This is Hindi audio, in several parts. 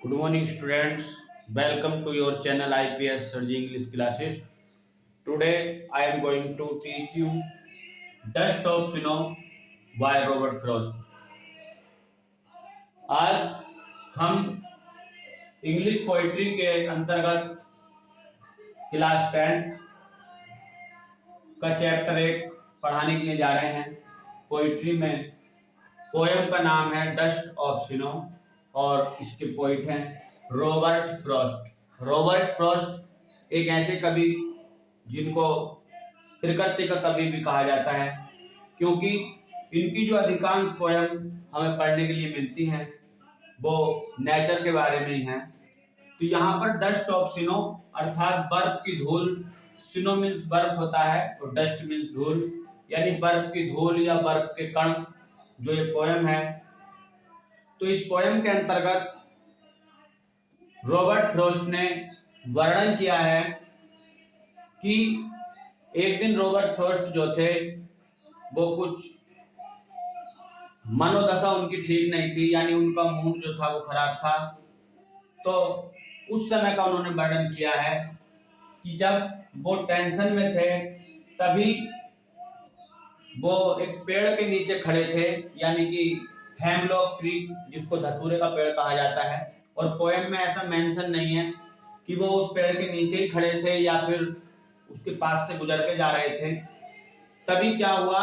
Good morning, students. Welcome to your channel IPS Surgery English classes. Today, I am going to teach you Dust of Snow by Robert Frost. आज हम इंग्लिश पोइट्री के अंतर्गत क्लास 10th का चैप्टर 1 पढ़ाने के लिए जा रहे हैं। पोइट्री में पोएम का नाम है डस्ट ऑफ स्नो और इसके पोइट हैं रॉबर्ट फ्रॉस्ट। रॉबर्ट फ्रॉस्ट एक ऐसे कवि जिनको प्रकृति का कवि भी कहा जाता है, क्योंकि इनकी जो अधिकांश पोएम हमें पढ़ने के लिए मिलती हैं वो नेचर के बारे में ही हैं। तो यहाँ पर डस्ट ऑफ स्नो अर्थात बर्फ की धूल, स्नो मीन्स बर्फ होता है और डस्ट मीन्स धूल, यानी बर्फ की धूल या बर्फ के कण जो ये पोएम है। तो इस पोएम के अंतर्गत रॉबर्ट फ्रॉस्ट ने वर्णन किया है कि एक दिन रॉबर्ट फ्रॉस्ट जो थे वो कुछ मनोदशा उनकी ठीक नहीं थी, यानी उनका मूड जो था वो खराब था। तो उस समय का उन्होंने वर्णन किया है कि जब वो टेंशन में थे तभी वो एक पेड़ के नीचे खड़े थे, यानी कि हेमलॉक ट्री जिसको धतूरे का पेड़ कहा जाता है। और पोएम में ऐसा मेंशन नहीं है कि वो उस पेड़ के नीचे ही खड़े थे या फिर उसके पास से गुजर के जा रहे थे। तभी क्या हुआ,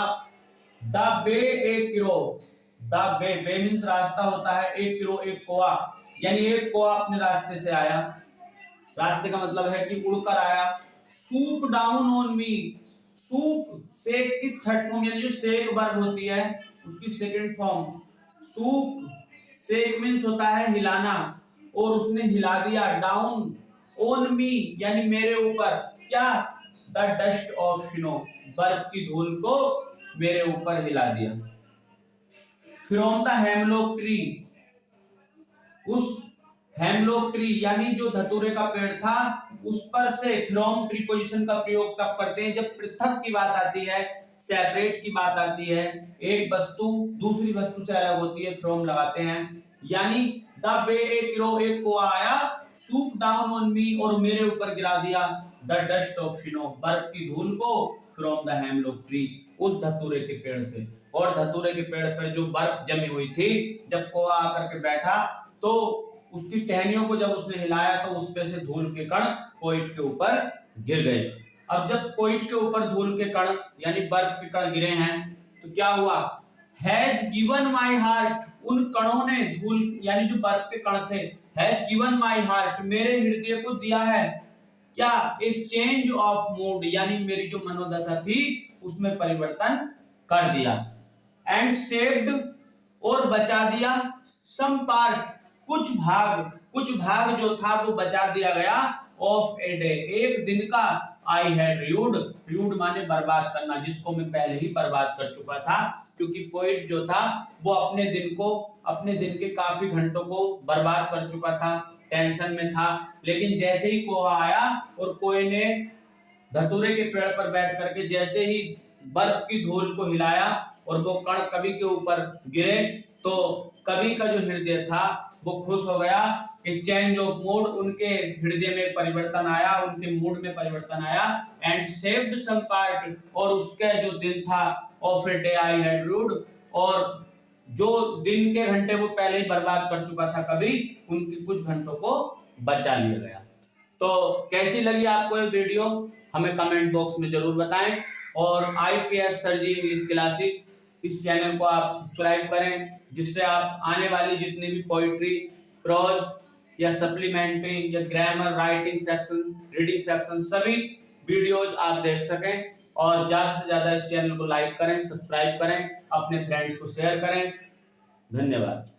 द बे एक किरो, द बे, बे मीन्स रास्ता होता है, एक किरो एक कोआ, यानी एक कोआ अपने रास्ते से आया। रास्ते का मतलब है कि उड़कर आया। Swoop down on me, swoop सेक की थर्ड फॉर्म, यानी जो सेक वर्ब होती है उसकी सेकंड फॉर्म। सूप सेक मीन्स होता है हिलाना, और उसने हिला दिया। डाउन ऑन मी यानी मेरे ऊपर, क्या, द डस्ट ऑफ स्नो, बर्फ की धूल को मेरे ऊपर हिला दिया। फ्रॉम द हेमलॉक ट्री, उस हेमलॉक ट्री यानी जो धतूरे का पेड़ था उस पर से। फ्रॉम प्रीपोजिशन का प्रयोग तब करते हैं जब पृथक की बात आती है, सेपरेट की बात आती है, एक वस्तु दूसरी वस्तु से अलग होती है, फ्रॉम लगाते हैं। यानी द बे एक किरो एक को आया, सूप डाउन ऑन मी, और मेरे ऊपर गिरा दिया द डस्ट ऑफ स्नो, बर्फ की धूल को, फ्रॉम द हेमलॉक ट्री, उस धतूरे के पेड़ से। और धतूरे के पेड़ पर जो बर्फ जमी हुई थी, जब कोआ आकर के बैठा तो उसकी टहनियों को जब उसने हिलाया तो उस पे से धूल के कण पोइट के ऊपर गिर गए। अब जब पोइट के ऊपर धूल के कण यानी बर्फ के कण गिरे हैं तो क्या हुआ, हैज गिवन माई हार्ट, उन कणों ने, धूल यानी जो बर्फ के कण थे, हैज गिवन माई हार्ट, मेरे हृदय को दिया है क्या, एक चेंज ऑफ मूड, यानी मेरी जो मनोदशा थी उसमें परिवर्तन कर दिया। एंड सेव्ड, और बचा दिया, सम पार्ट, कुछ भाग जो था वो बचा दिया गया, ऑफ ए डे, एक दिन का, आई हैड र्यूड, र्यूड माने बर्बाद करना, जिसको मैं पहले ही बर्बाद कर चुका था, क्योंकि पोइट जो था वो अपने दिन के काफी घंटों को बर्बाद कर चुका था, टेंशन में था। लेकिन जैसे ही कोआ आया और कोए ने धतूरे के पेड़ पर बैठ करके जैसे ही बर्फ की धूल को हिलाया और वो कण कवि के ऊपर गिरे, तो कवि का जो हृदय था वो खुश हो गया कि चेंज ऑफ मूड, उनके हृदय में परिवर्तन आया, उनके मूड में परिवर्तन आया। एंड सेव्ड सम पार्ट, और उसका जो दिन था, of a day I had rude, और जो दिन के घंटे वो पहले ही बर्बाद कर चुका था कभी, उनके कुछ घंटों को बचा लिया गया। तो कैसी लगी आपको ये वीडियो हमें कमेंट बॉक्स में जरूर बताएं, और IPS सर्जरी इंग्लिश क्लासेस इस चैनल को आप सब्सक्राइब करें, जिससे आप आने वाली जितनी भी पोइट्री, प्रोज या सप्लीमेंट्री या grammar, writing section, reading section, सभी वीडियोज आप देख सकें। और ज्यादा से ज्यादा इस चैनल को लाइक करें, सब्सक्राइब करें, अपने फ्रेंड्स को शेयर करें। धन्यवाद।